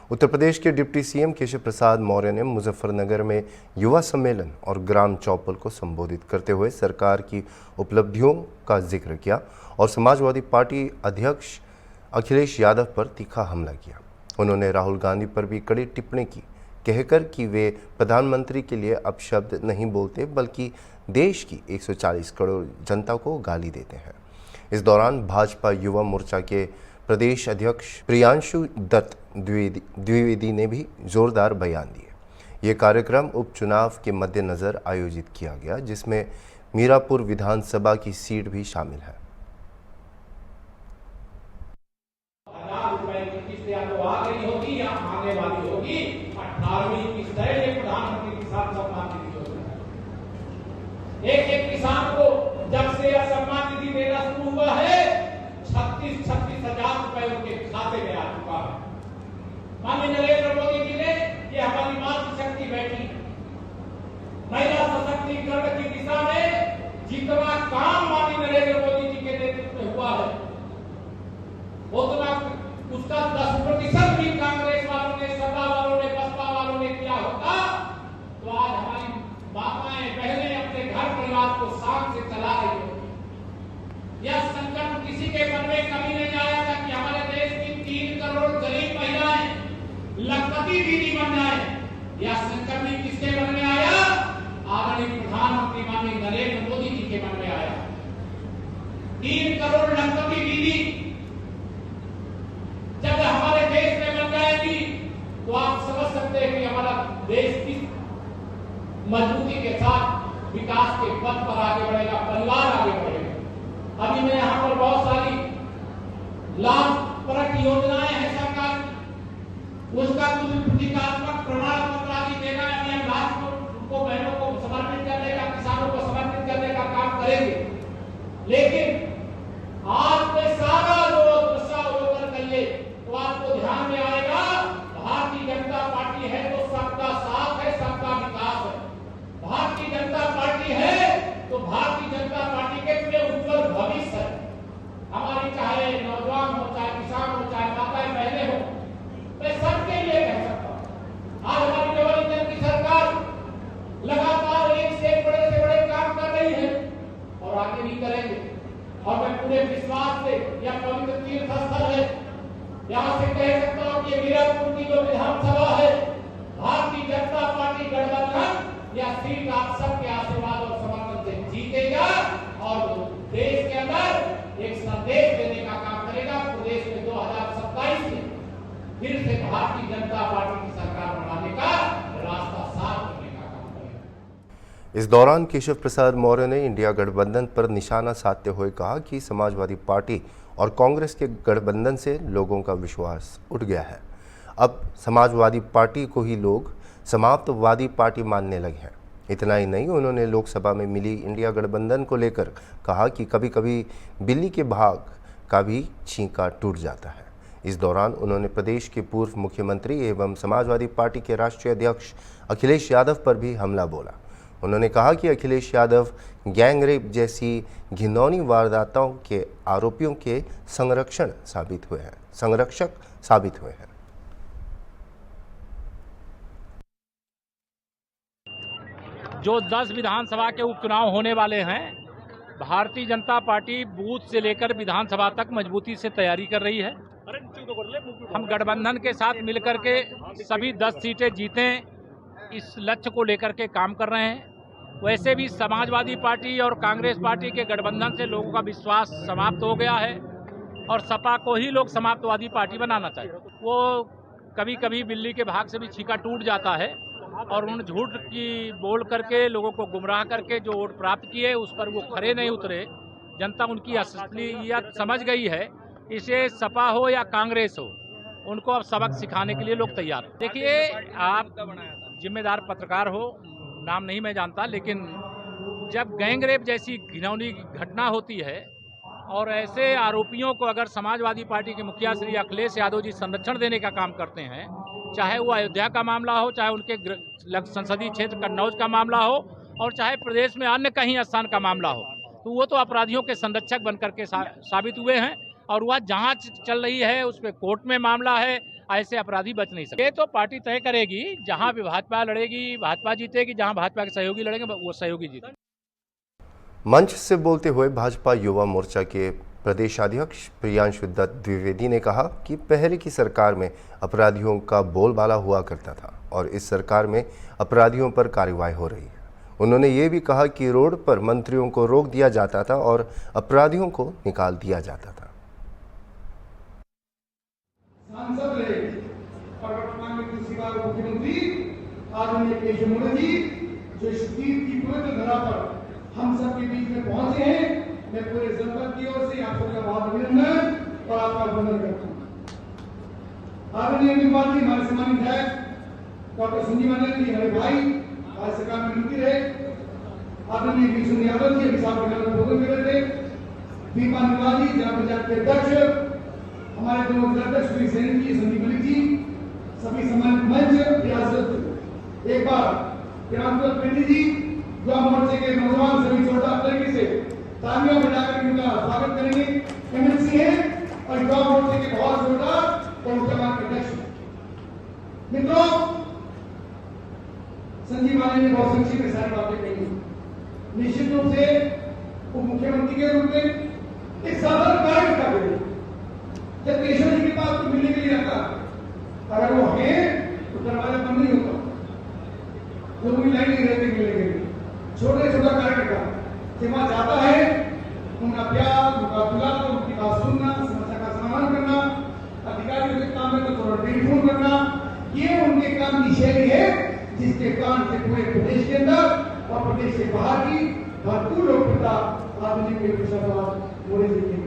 उत्तर प्रदेश के deputy CM Keshav Prasad Maurya ने मुजफ्फरनगर में युवा सम्मेलन और ग्राम चौपल को संबोधित करते हुए सरकार की उपलब्धियों का जिक्र किया और समाजवादी पार्टी अध्यक्ष अखिलेश यादव पर तीखा हमला किया। उन्होंने राहुल गांधी पर भी कड़ी टिप्पणी की, कहकर कि वे प्रधानमंत्री के लिए अपशब्द नहीं बोलते बल्कि देश की 140 करोड़ जनता को गाली देते हैं। इस दौरान भाजपा युवा मोर्चा के प्रदेश अध्यक्ष प्रियांशु दत्त द्विवेदी ने भी जोरदार बयान दिए। ये कार्यक्रम उपचुनाव के मद्देनजर आयोजित किया गया, जिसमें मीरापुर विधानसभा की सीट भी शामिल है। एक किसान को जब से यह सम्मान निधि देना शुरू हुआ है 36 हजार रुपए उनके खाते में आ चुका है। माननीय नरेंद्र मोदी जी ने ये हमारी मातृ शक्ति बैठी महिला सशक्तिकरण की दिशा में जितना काम माननीय नरेंद्र मोदी जी के नेतृत्व में हुआ है उतना उसका 10% भी कांग्रेस वालों ने, सपा वालों ने, बसपा वालों ने किया होता तो आज हमारी माताएं बहनें अपने घर परिवार को शान से चला रही होती। यह संकल्प किसी के मन में कभी नहीं आया था कि हमारे देश की 3 करोड़ गरीब महिलाएं लखपति दीदी बन जाए। यह संकल्प भी किसके मन में आया? आदरणीय प्रधानमंत्री माननीय नरेंद्र मोदी जी के मन में आया। 3 करोड़ लखपति दीदी जब हमारे देश में बन जाएगी तो आप समझ सकते हैं कि हमारा देश किस मजबूती के साथ विकास के पथ पर आगे बढ़ेगा, परिवार आगे बढ़ेगा। अभी मैं यहाँ पर बहुत सारी लाभप्रद योजनाएं हैं सरकार, उसका कुछ प्रतीकात्मक प्रमाण पत्र आदि देना है। अभी हम राष्ट्र को, बहनों को समर्पित करने का, किसानों को समर्पित करने का काम करेंगे। लेकिन आज में सारा लोग दृश्यावलोकन करिए तो आपको ध्यान में आएगा भारतीय जनता पार्टी है तो सबका साथ है, सबका विकास है। भारतीय जनता पार्टी है तो भारतीय जनता पार्टी के लिए उज्जवल भविष्य है। हमारी चाहे नौजवान हो, चाहे किसान हो, चाहे माताएं बहनें हो, मैं सबके लिए कह सकता हूँ आज हमारी डबल इंजन की सरकार लगातार एक से बड़े काम कर रही है और आगे भी करेंगे। और मैं पूरे विश्वास से, यह पवित्र तीर्थ स्थल है, यहाँ से कह सकता हूँ कि मीरापुर की जो विधानसभा है भारतीय जनता पार्टी गठबंधन यह सीट आप सबके आशीर्वाद और समर्थन से जीतेगा और देश के अंदर एक संदेश देने का काम करेगा। प्रदेश में 2027 में फिर से भारतीय जनता पार्टी की सरकार बनाने का रास्ता साफ करने का काम करेगा। इस दौरान केशव प्रसाद मौर्य ने इंडिया गठबंधन पर निशाना साधते हुए कहा कि समाजवादी पार्टी और कांग्रेस के गठबंधन से लोगों का विश्वास उठ गया है। अब समाजवादी पार्टी को ही लोग समाप्तवादी पार्टी मानने लगे हैं। इतना ही नहीं, उन्होंने लोकसभा में मिली इंडिया गठबंधन को लेकर कहा कि कभी कभी बिल्ली के भाग का भी छींका टूट जाता है। इस दौरान उन्होंने प्रदेश के पूर्व मुख्यमंत्री एवं समाजवादी पार्टी के राष्ट्रीय अध्यक्ष अखिलेश यादव पर भी हमला बोला। उन्होंने कहा कि अखिलेश यादव गैंगरेप जैसी घिनौनी वारदातों के आरोपियों के संरक्षक साबित हुए हैं। जो 10 विधानसभा के उपचुनाव होने वाले हैं, भारतीय जनता पार्टी बूथ से लेकर विधानसभा तक मजबूती से तैयारी कर रही है। हम गठबंधन के साथ मिलकर के सभी 10 सीटें जीतें, इस लक्ष्य को लेकर के काम कर रहे हैं। वैसे भी समाजवादी पार्टी और कांग्रेस पार्टी के गठबंधन से लोगों का विश्वास समाप्त हो गया है और सपा को ही लोग समाप्तवादी पार्टी बनाना चाहिए। वो कभी कभी बिल्ली के भाग से भी छींका टूट जाता है और उन झूठ की बोल करके लोगों को गुमराह करके जो वोट प्राप्त किए उस पर वो खरे नहीं उतरे। जनता उनकी असलियत समझ गई है। इसे सपा हो या कांग्रेस हो, उनको अब सबक सिखाने के लिए लोग तैयार हैं। देखिए, आप जिम्मेदार पत्रकार हो, नाम नहीं मैं जानता, लेकिन जब गैंगरेप जैसी घिनौनी घटना होती है और ऐसे आरोपियों को अगर समाजवादी पार्टी के मुखिया श्री अखिलेश यादव जी संरक्षण देने का काम करते हैं, चाहे वो अयोध्या का मामला हो, चाहे उनके संसदीय क्षेत्र कन्नौज का मामला हो और चाहे प्रदेश में अन्य कहीं स्थान का मामला हो, तो वो तो अपराधियों के संरक्षक बनकर के साबित हुए हैं। और वह जांच चल रही है, उस पर कोर्ट में मामला है, ऐसे अपराधी बच नहीं सकते। ये तो पार्टी तय करेगी, जहां भी भाजपा लड़ेगी भाजपा जीतेगी, जहां भाजपा के सहयोगी लड़ेंगे वो सहयोगी जीतेंगे। मंच से बोलते हुए भाजपा युवा मोर्चा के प्रदेशाध्यक्ष प्रियांशु दत्त द्विवेदी ने कहा कि पहले की सरकार में अपराधियों का बोलबाला हुआ करता था और इस सरकार में अपराधियों पर कार्रवाई हो रही है। उन्होंने ये भी कहा कि रोड पर मंत्रियों को रोक दिया जाता था और अपराधियों को निकाल दिया जाता था। सांसद रहे और वर्तमान में दूसरी बार मुख्यमंत्री आदरणीय केशव मोदी जी जो शहीद की पवित्र धरा पर हम सब के बीच में पहुंचे हैं, मैं पूरे जनपद की ओर से आप सबका बहुत अभिनंदन और आपका वंदन करता हूं। आदरणीय अमित जी, हमारे सम्मानित विधायक डॉक्टर संजीव आनंद जी, हमारे भाई आज सरकार में मिलती रहे। आदरणीय विष्णु यादव जी अभी साहब के नाम बोल कर रहे थे। दीपा निवाल जी जिला पंचायत के अध्यक्ष, हमारे दोनों जिलाध्यक्ष श्री सैन जी, संदीप मलिक जी, सभी सम्मानित मंच रियासत, एक बार प्रियांशु पेंडी जी युवा मोर्चे के नौजवान सभी जोरदार तरीके से तालियां बजाकर उनका स्वागत करेंगे। एमएलसी है और युवा मोर्चे के बहुत जोरदार और जवान के अध्यक्ष। मित्रों, संजीव आनंद ने बहुत संक्षिप्त में सारी बातें कही। निश्चित रूप से उप मुख्यमंत्री के रूप में एक साधारण कार्यकर्ता के लिए जब केशव जी के पास तो मिलने के लिए आता, अगर वो है तो दरवाजा बंद नहीं होता, लोग भी लाइन नहीं रहते मिलने के लिए। छोटे छोटा कार्यकर्ता जब वहां जाता है, उनका प्यार, उनका दुलार, उनकी बात सुनना, समस्या का समाधान करना, अधिकारियों के काम में तो थोड़ा टेलीफोन करना, ये उनके काम की शैली है जिसके कारण से पूरे प्रदेश के अंदर और प्रदेश से बाहर की भरपूर लोकप्रियता आदरणीय केशव मोदी जी